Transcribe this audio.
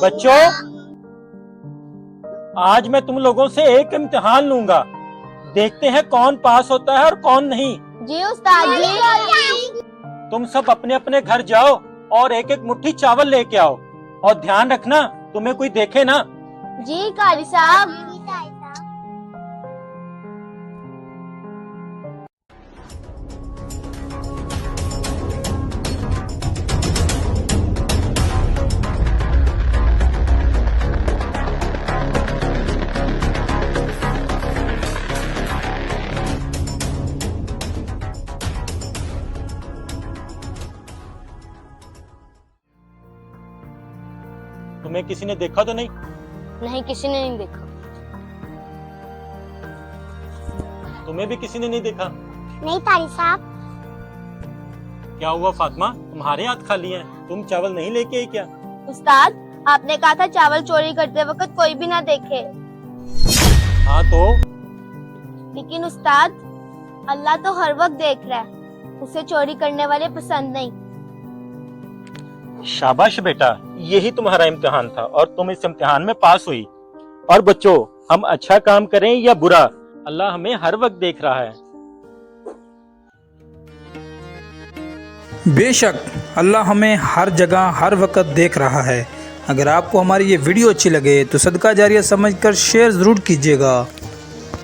बच्चों, आज मैं तुम लोगों से एक इम्तिहान लूंगा। देखते हैं कौन पास होता है और कौन नहीं। जी उस्ताद जी। तुम सब अपने अपने घर जाओ और एक एक मुट्ठी चावल लेके आओ, और ध्यान रखना तुम्हें कोई देखे ना। जी कारी साहब। तुम्हें किसी ने देखा तो नहीं? नहीं, किसी ने नहीं देखा। तुम्हें भी किसी ने नहीं देखा? नहीं कारी साहब। क्या हुआ फातिमा, तुम्हारे हाथ खाली हैं? तुम चावल नहीं लेके आई क्या? उस्ताद, आपने कहा था चावल चोरी करते वक्त कोई भी ना देखे। हाँ तो लेकिन उस्ताद, अल्लाह तो हर वक्त देख रहा है, उसे चोरी करने वाले पसंद नहीं। शाबाश बेटा, यही तुम्हारा इम्तिहान था और तुम इस इम्तिहान में पास हुई। और बच्चों, हम अच्छा काम करें या बुरा, अल्लाह हमें हर वक्त देख रहा है। बेशक अल्लाह हमें हर जगह हर वक्त देख रहा है। अगर आपको हमारी ये वीडियो अच्छी लगे तो सदका जारिया समझकर शेयर ज़रूर कीजिएगा।